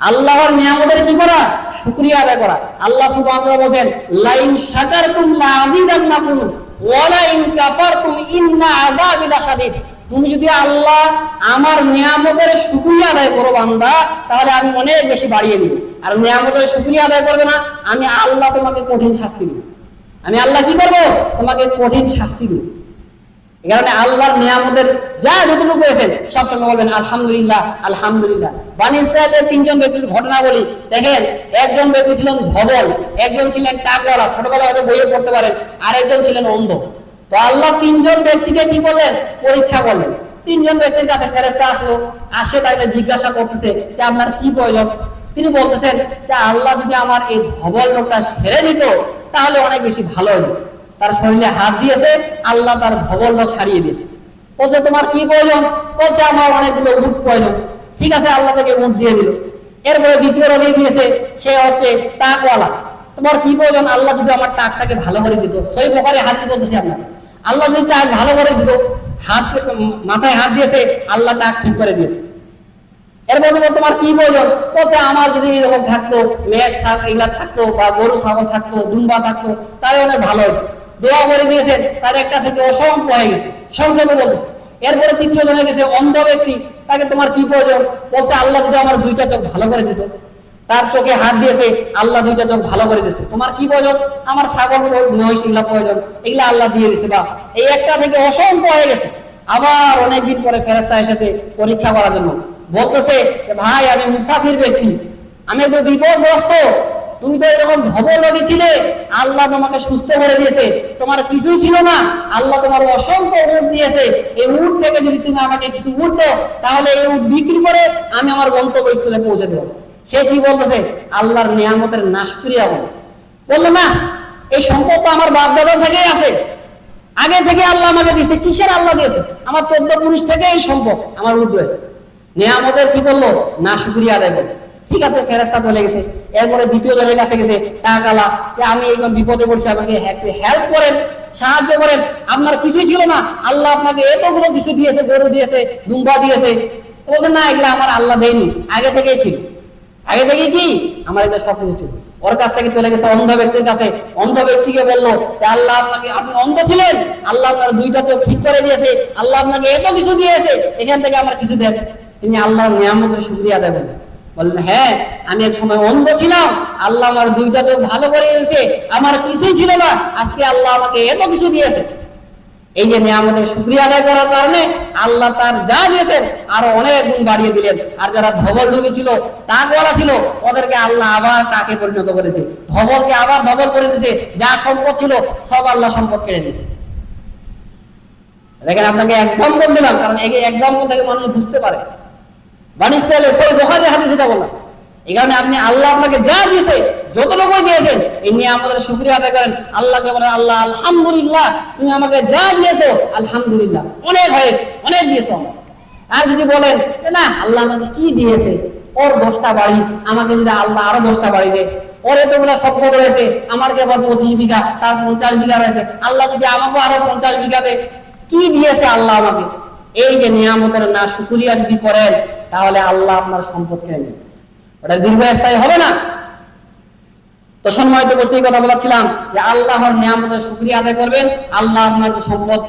আল্লাহর নিয়ামতের কি করা? শুকরিয়া আদায় করা। আল্লাহ সুবহানাহু ওয়া তাআলা বলেন, লাইন শাকারতুম লাযিদান্নাকুম ওয়া লাইন কাফারতুম ইন্না আযাবি লাশাদীদ। তুমি যদি আল্লাহ আমার নিয়ামতের শুকরিয়া আদায় করো বান্দা, তাহলে আমি অনেক বেশি বাড়িয়ে দিব। আর নিয়ামতের শুকরিয়া আদায় করবে না, আমি আল্লাহ তোমাকে কঠিন শাস্তি দিব। আমি আল্লাহ কি করব? তোমাকে কঠিন শাস্তি দিব। এই কারণে আল্লাহর নিয়ামতের যা যতটুকু পেয়েছেন সবসময় বলবেন আলহামদুলিল্লাহ, আলহামদুলিল্লাহ। বনী ইসরায়েলের তিনজন ব্যক্তির ঘটনা বলি, দেখেন, একজন ব্যক্তি ছিলেন ধবল, একজন ছিলেন টাকওয়ালা, ছোটবেলা হয়তো বইয়ে পড়তে পারেন, আর একজন ছিলেন অন্ধ। তো আল্লাহ তিনজন ব্যক্তিকে কি করলেন? পরীক্ষা করলেন। তিনজন ব্যক্তির কাছে ফেরেশতা আসলো, আসে তাকে জিজ্ঞাসা করতেছে যে আপনার কি প্রয়োজন। তিনি বলতেছেন যে আল্লাহ যদি আমার এই ধবল রোগটা সেরে দিত তাহলে অনেক বেশি ভালো হতো। তার শরীরে হাত দিয়েছে, আল্লাহ তার ধবল রোগ সারিয়ে দিয়েছে। বলছে তোমার কি প্রয়োজন? বলছে আমার অনেকগুলো উট প্রয়োজন। ঠিক আছে, আল্লাহ তাকে উট দিয়ে দিল। এরপরে দ্বিতীয় রোগী দিয়েছে, সে হচ্ছে টাকওয়ালা। তোমার কি প্রয়োজন? আল্লাহ যদি আমার টাকটাকে ভালো করে দিত। সহিহ বুখারী হাদিস বলতেছি আপনাকে, আল্লাহ যদি টাক ভালো করে দিত, হাত মাথায় হাত দিয়েছে, আল্লাহ টাক ঠিক করে দিয়েছে। এর মধ্যে তোমার কি প্রয়োজন? বলছে আমার যদি এরকম থাকতো, মেষ এগুলা থাকতো, বা গরু ছাগল থাকতো, দুম্বা থাকতো, তাহলে অনেক ভালো হতো। দোয়া করে দিয়েছেন, তার একটা থেকে অসংখ্য হয়ে গেছে, সংক্ষেপে বলতেছে। এরপরে তৃতীয় জনে গেছে অন্ধ ব্যক্তি, তাকে তোমার কি প্রয়োজন? বলছে আল্লাহ যদি আমার দুইটা চোখ ভালো করে দিত। তার চোখে হাত দিয়েছে, আল্লাহ দুইটা চোখ ভালো করে দিয়েছে। তোমার কি প্রয়োজন? আমার ছাগল মহিষ এগুলা প্রয়োজন, এগুলা আল্লাহ দিয়ে দিয়েছে। বাস, এই একটা থেকে অসংখ্য হয়ে গেছে। আবার অনেকদিন পরে ফেরেশতা এসেছে পরীক্ষা করার জন্য, বলতেছে ভাই আমি মুসাফির ব্যক্তি, আমি একটু বিপদগ্রস্ত, তুমি তো এরকম ধবল রোগী ছিলে, আল্লাহ তোমাকে সুস্থ করে দিয়েছে, তোমার কিছুই ছিল না, আল্লাহ তোমার অসংখ্য উট দিয়েছে। এই উট থেকে যদি তুমি আমাকে কিছু উট দাও, তাহলে এই উট বিক্রি করে আমি আমার গন্তব্যস্থলে পৌঁছে দেবো। সে কি বলতেছে? আল্লাহর নিয়ামতের নাশকরিয়া বললো না, এই সম্পদ তো আমার বাপ দাদা থেকেই আছে, আগে থেকে আল্লাহ আমাকে দিয়েছে। কিসের আল্লাহ দিয়েছে? আমার 14 পুরুষ থেকে এই সম্পদ আমার উট রয়েছে। নিয়ামতের কি বললো? নাশকরিয়া আদায় করলো। ঠিক আছে, ফেরেশতা চলে গেছে। এরপরে দ্বিতীয় জনের কাছে গেছে টাকালা, যে আমি এই বিপদে পড়ছি, আমাকে হেল্প করেন, সাহায্য করেন। আপনার কিছুই ছিল না, আল্লাহ আপনাকে এতগুলো কিছু দিয়েছে, গরু দিয়েছে, দুম্বা দিয়েছে। বলছেন না, এগুলো আমার আল্লাহ দেয়নি, আগে থেকেই ছিল। আগে থেকে কি আমার এটা সব কিছু ছিল। ওর কাছ থেকে চলে গেছে অন্ধ ব্যক্তির কাছে, অন্ধ ব্যক্তিকে বললো যে আল্লাহ আপনাকে, আপনি অন্ধ ছিলেন, আল্লাহ আপনার দুইটা চোখ ঠিক করে দিয়েছে, আল্লাহ আপনাকে এত কিছু দিয়েছে, এখান থেকে আমার কিছু দেন। তিনি আল্লাহর নিয়ামতের শুকরিয়া আদায় করলেন, বললেন হ্যাঁ আমি এক সময় অন্ধ ছিলাম, আল্লাহ আমার দুইটা চোখ ভালো করে দিয়েছে, আমার কিছুই ছিল না, আজকে আল্লাহ আমাকে এত কিছু দিয়েছে। এই যে নিয়ামতের শুকরিয়া আদায় করার কারণে আল্লাহ তার যা দিয়েছেন আরো অনেক গুণ বাড়িয়ে দিলেন। আর যারা ধবল রোগী ছিল, টাকওয়ালা ছিল, ওদেরকে আল্লাহ আবার টাকে পরিণত করেছে, ধবলকে আবার ধবল করে দিয়েছে, যা সম্পদ ছিল সব আল্লাহ সম্পদ কেড়ে নিয়েছে। দেখেন, আপনাকে এক্সাম্পল দিলাম, কারণ এই এক্সাম্পল থেকে মানুষ বুঝতে পারে। বনী ইসরাইলের সহিহ বুখারী হাদিস এটা বললাম। এই কারণে আপনি আল্লাহ আপনাকে যা দিয়েছে, যতটুকু দিয়েছেন, এই নিয়ামতের শুকরিয়া আদায় করেন। আল্লাহকে বলেন আল্লাহ আলহামদুলিল্লাহ, তুমি আমাকে যা দিয়েছো আলহামদুলিল্লাহ, অনেক হয়েছে, অনেক দিয়েছো। আর যদি বলেন যে না আল্লাহ আমাকে কি দিয়েছে, ওর 10টা বাড়ি, আমাকে যদি আল্লাহ আরো 10টা বাড়ি দেয়, ওর এতগুলো সম্পদ রয়েছে, আমার কে আবার 25 বিঘা, তার 50 বিঘা রয়েছে, আল্লাহ যদি আমাকে আরো 50 বিঘা দেয়, কি দিয়েছে আল্লাহ আমাকে। এই যে নিয়ামতের না শুকরিয়া যদি করেন, তাহলে আল্লাহ আপনার সম্পদ কেড়ে নেবেন, ওটা দীর্ঘস্থায়ী হবে না। তো সম্মানিত উপস্থিতি, কথা বলেছিলাম যে আল্লাহর নিয়ামতের শুকরিয়া আদায় করবেন, আল্লাহ আপনার সম্পদ